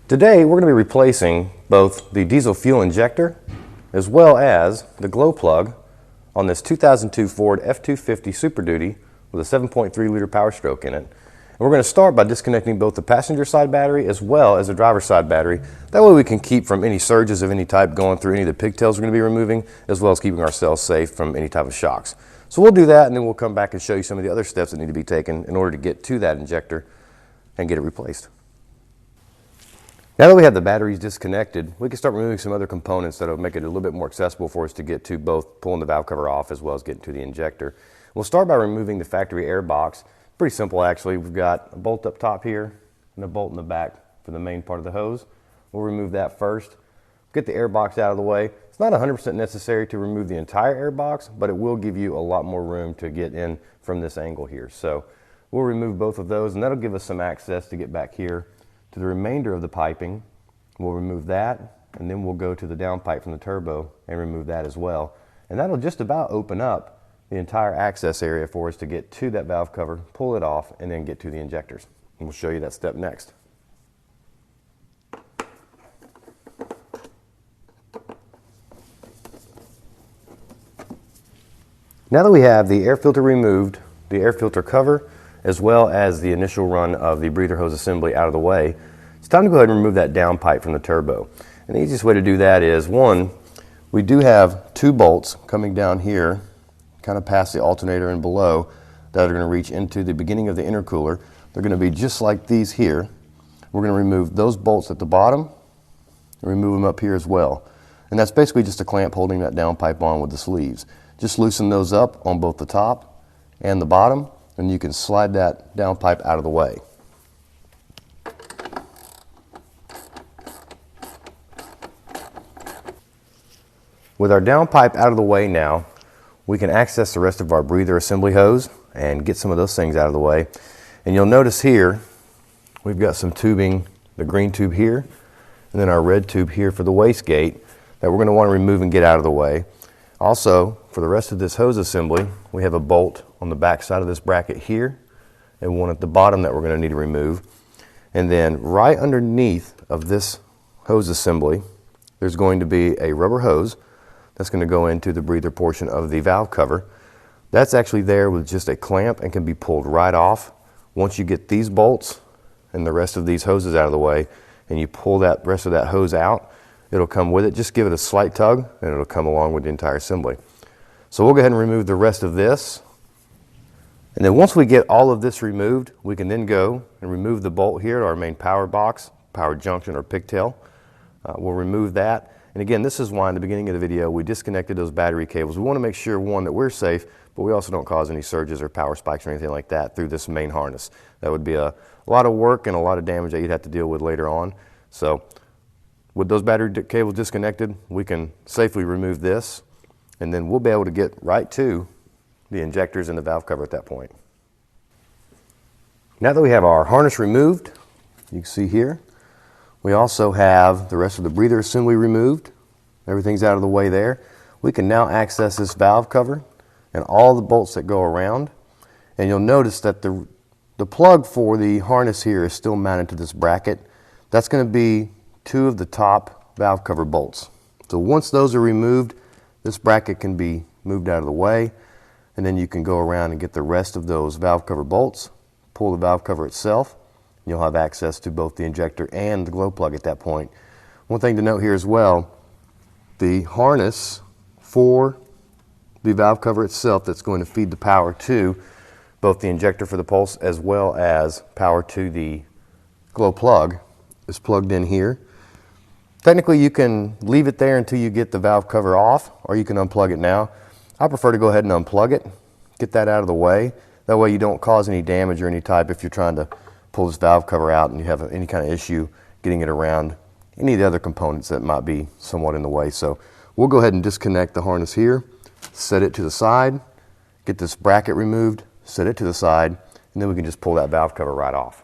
Today we're going to be replacing both the diesel fuel injector as well as the glow plug on this 2002 Ford F250 Super Duty with a 7.3 liter Powerstroke in it. And we're going to start by disconnecting both the passenger side battery as well as the driver's side battery. That way we can keep from any surges of any type going through any of the pigtails we're going to be removing, as well as keeping ourselves safe from any type of shocks. So we'll do that, and then we'll come back and show you some of the other steps that need to be taken in order to get to that injector and get it replaced. Now that we have the batteries disconnected, we can start removing some other components that will make it a little bit more accessible for us to get to both pulling the valve cover off as well as getting to the injector. We'll start by removing the factory air box. Pretty simple actually. We've got a bolt up top here and a bolt in the back for the main part of the hose. We'll remove that first. Get the air box out of the way. It's not 100% necessary to remove the entire air box, but it will give you a lot more room to get in from this angle here. So we'll remove both of those, and that'll give us some access to get back here to the remainder of the piping. We'll remove that, and then we'll go to the downpipe from the turbo and remove that as well. And that'll just about open up the entire access area for us to get to that valve cover, pull it off, and then get to the injectors. And we'll show you that step next. Now that we have the air filter removed, the air filter cover, as well as the initial run of the breather hose assembly out of the way, it's time to go ahead and remove that downpipe from the turbo. And the easiest way to do that is, one, we do have two bolts coming down here, kind of past the alternator and below, that are going to reach into the beginning of the intercooler. They're going to be just like these here. We're going to remove those bolts at the bottom and remove them up here as well. And that's basically just a clamp holding that downpipe on with the sleeves. Just loosen those up on both the top and the bottom, and you can slide that downpipe out of the way. With our downpipe out of the way now, we can access the rest of our breather assembly hose and get some of those things out of the way. And you'll notice here, we've got some tubing, the green tube here, and then our red tube here for the wastegate that we're going to want to remove and get out of the way. Also, for the rest of this hose assembly, we have a bolt on the back side of this bracket here and one at the bottom that we're going to need to remove. And then right underneath of this hose assembly, there's going to be a rubber hose that's going to go into the breather portion of the valve cover. That's actually there with just a clamp and can be pulled right off. Once you get these bolts and the rest of these hoses out of the way and you pull that rest of that hose out, it'll come with it. Just give it a slight tug and it'll come along with the entire assembly. So we'll go ahead and remove the rest of this. And then once we get all of this removed, we can then go and remove the bolt here to our main power box, power junction or pigtail. We'll remove that. And again, this is why in the beginning of the video we disconnected those battery cables. We want to make sure, one, that we're safe, but we also don't cause any surges or power spikes or anything like that through this main harness. That would be a lot of work and a lot of damage that you'd have to deal with later on. So with those battery cables disconnected, we can safely remove this, and then we'll be able to get right to the injectors and the valve cover at that point. Now that we have our harness removed, you can see here, we also have the rest of the breather assembly removed. Everything's out of the way there. We can now access this valve cover and all the bolts that go around. And you'll notice that the plug for the harness here is still mounted to this bracket. That's going to be two of the top valve cover bolts. So once those are removed, this bracket can be moved out of the way, and then you can go around and get the rest of those valve cover bolts, pull the valve cover itself. You'll have access to both the injector and the glow plug at that point. One thing to note here as well, the harness for the valve cover itself that's going to feed the power to both the injector for the pulse as well as power to the glow plug is plugged in here. Technically you can leave it there until you get the valve cover off, or you can unplug it now. I prefer to go ahead and unplug it, get that out of the way. That way you don't cause any damage or any type if you're trying to pull this valve cover out and you have any kind of issue getting it around any of the other components that might be somewhat in the way. So we'll go ahead and disconnect the harness here, set it to the side, get this bracket removed, set it to the side, and then we can just pull that valve cover right off.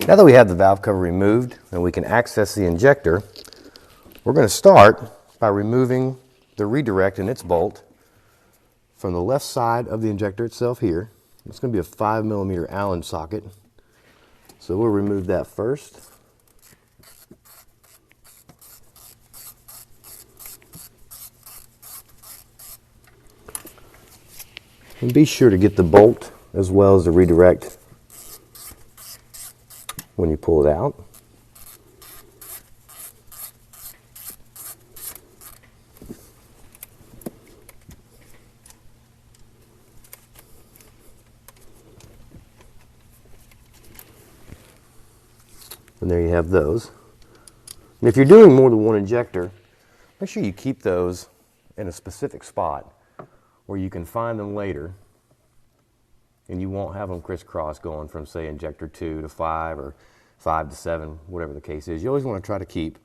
Now that we have the valve cover removed and we can access the injector, we're going to start by removing the redirect and its bolt from the left side of the injector itself here. It's going to be a 5mm Allen socket. So we'll remove that first. And be sure to get the bolt as well as the redirect when you pull it out. And there you have those. And if you're doing more than one injector, make sure you keep those in a specific spot where you can find them later and you won't have them crisscross going from, say, injector 2 to 5 or 5 to 7, whatever the case is. You always want to try to keep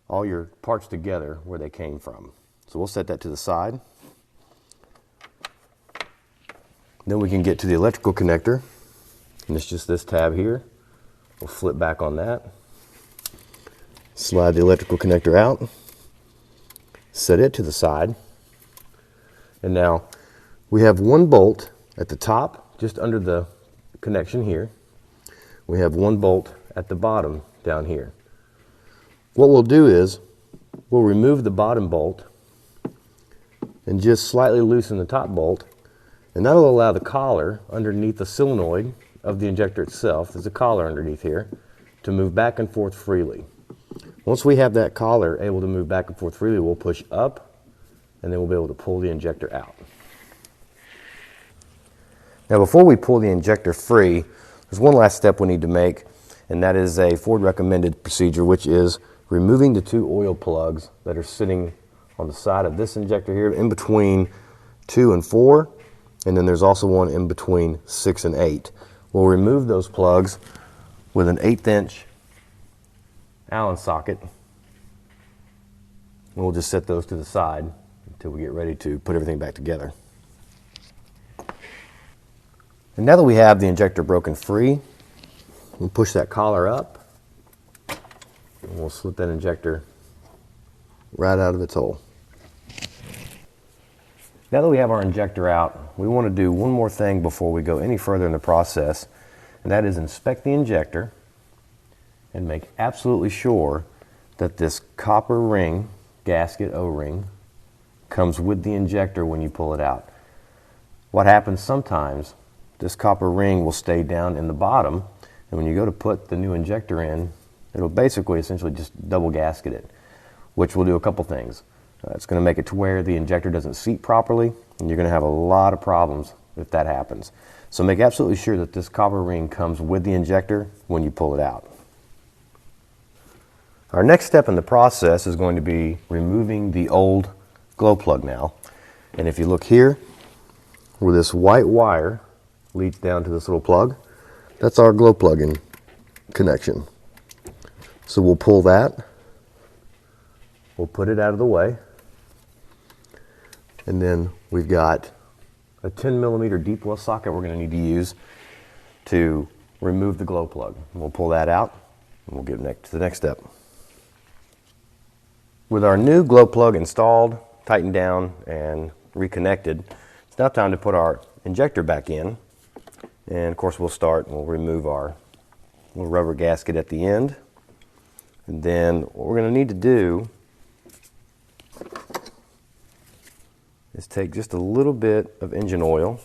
all your parts together where they came from. So we'll set that to the side. Then we can get to the electrical connector, and it's just this tab here. We'll flip back on that, slide the electrical connector out, set it to the side, and now we have one bolt at the top, just under the connection here. We have one bolt at the bottom down here. What we'll do is we'll remove the bottom bolt and just slightly loosen the top bolt, and that'll allow the collar underneath the solenoid of the injector itself, there's a collar underneath here, to move back and forth freely. Once we have that collar able to move back and forth freely, we'll push up and then we'll be able to pull the injector out. Now before we pull the injector free, there's one last step we need to make, and that is a Ford recommended procedure, which is removing the 2 oil plugs that are sitting on the side of this injector here, in between 2 and 4, and then there's also one in between 6 and 8. We'll remove those plugs with an 1/8 inch Allen socket. And we'll just set those to the side until we get ready to put everything back together. And now that we have the injector broken free, we'll push that collar up and we'll slip that injector right out of its hole. Now that we have our injector out, we want to do one more thing before we go any further in the process, and that is inspect the injector and make absolutely sure that this copper ring, gasket O-ring, comes with the injector when you pull it out. What happens sometimes, this copper ring will stay down in the bottom, and when you go to put the new injector in, it'll basically essentially just double gasket it, which will do a couple things. It's going to make it to where the injector doesn't seat properly, and you're going to have a lot of problems if that happens. So make absolutely sure that this copper ring comes with the injector when you pull it out. Our next step in the process is going to be removing the old glow plug now. And if you look here, where this white wire leads down to this little plug, that's our glow plug-in connection. So we'll pull that, we'll put it out of the way, and then we've got a 10mm deep well socket we're going to need to use to remove the glow plug. We'll pull that out and we'll get to the next step. With our new glow plug installed, tightened down, and reconnected, it's now time to put our injector back in. And of course we'll start and we'll remove our little rubber gasket at the end. And then what we're going to need to do is take just a little bit of engine oil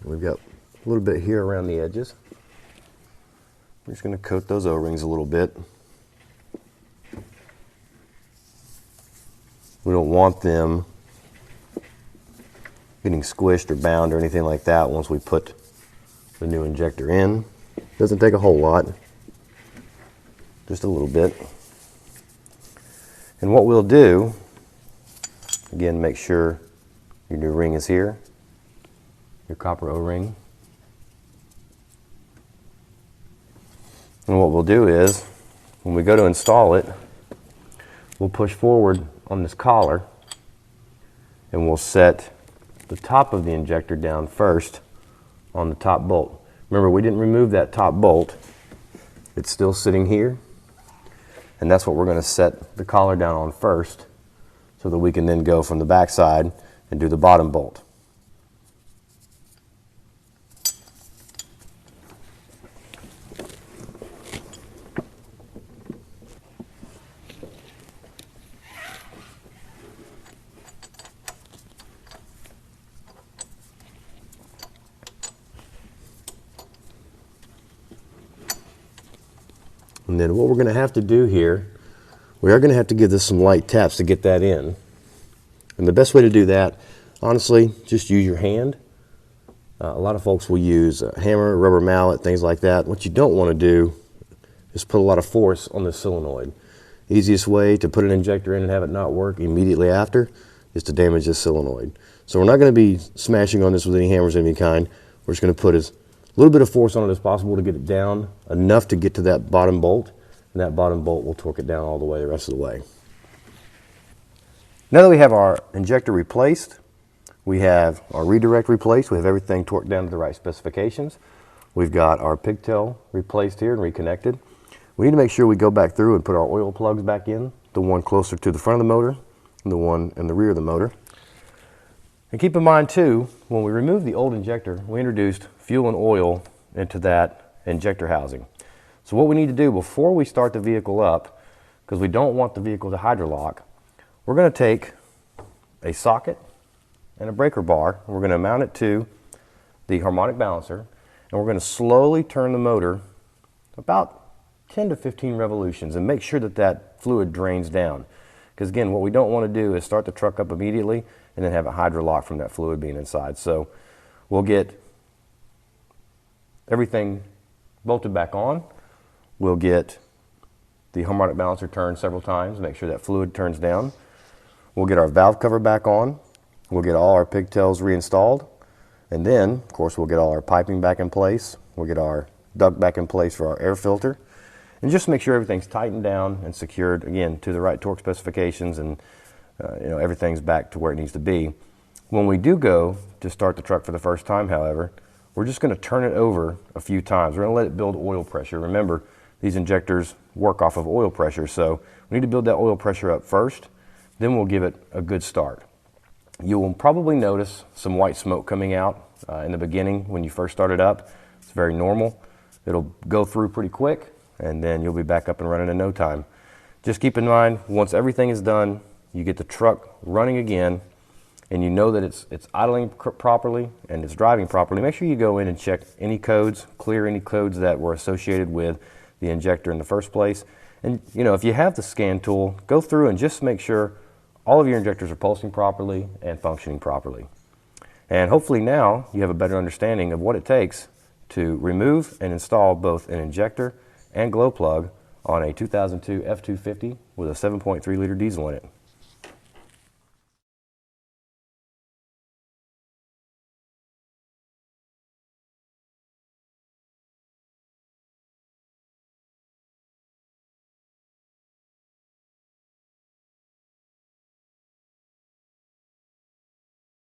we've got a little bit here around the edges. We're just going to coat those O-rings a little bit. We don't want them getting squished or bound or anything like that once we put the new injector in. Doesn't take a whole lot, just a little bit. And what we'll do, again, make sure your new ring is here, your copper O-ring. And what we'll do is, when we go to install it, we'll push forward on this collar and we'll set the top of the injector down first on the top bolt. Remember, we didn't remove that top bolt. It's still sitting here. And that's what we're going to set the collar down on first so that we can then go from the back side and do the bottom bolt. And then what we're going to have to do here, we are going to have to give this some light taps to get that in. And the best way to do that, honestly, just use your hand. A lot of folks will use a hammer, rubber mallet, things like that. What you don't want to do is put a lot of force on the solenoid. Easiest way to put an injector in and have it not work immediately after is to damage this solenoid. So we're not going to be smashing on this with any hammers of any kind. We're just going to put as little bit of force on it as possible to get it down, enough to get to that bottom bolt, and that bottom bolt will torque it down all the way the rest of the way. Now that we have our injector replaced, we have our redirect replaced, we have everything torqued down to the right specifications. We've got our pigtail replaced here and reconnected. We need to make sure we go back through and put our oil plugs back in, the one closer to the front of the motor and the one in the rear of the motor. And keep in mind too, when we removed the old injector, we introduced fuel and oil into that injector housing. So what we need to do before we start the vehicle up, because we don't want the vehicle to hydrolock, we're going to take a socket and a breaker bar, and we're going to mount it to the harmonic balancer, and we're going to slowly turn the motor about 10 to 15 revolutions and make sure that that fluid drains down. Because again, what we don't want to do is start the truck up immediately and then have a hydrolock from that fluid being inside. So we'll get everything bolted back on. We'll get the harmonic balancer turned several times, make sure that fluid turns down. We'll get our valve cover back on. We'll get all our pigtails reinstalled. And then, of course, we'll get all our piping back in place. We'll get our duct back in place for our air filter. And just make sure everything's tightened down and secured, again, to the right torque specifications, and everything's back to where it needs to be. When we do go to start the truck for the first time, however, we're just going to turn it over a few times. We're going to let it build oil pressure. Remember, these injectors work off of oil pressure, so we need to build that oil pressure up first, then we'll give it a good start. You will probably notice some white smoke coming out in the beginning when you first start it up. It's very normal. It'll go through pretty quick, and then you'll be back up and running in no time. Just keep in mind, once everything is done, you get the truck running again, and you know that it's idling properly and it's driving properly. Make sure you go in and check any codes, clear any codes that were associated with the injector in the first place. And if you have the scan tool, go through and just make sure all of your injectors are pulsing properly and functioning properly. And hopefully now you have a better understanding of what it takes to remove and install both an injector and glow plug on a 2002 F250 with a 7.3 liter diesel in it.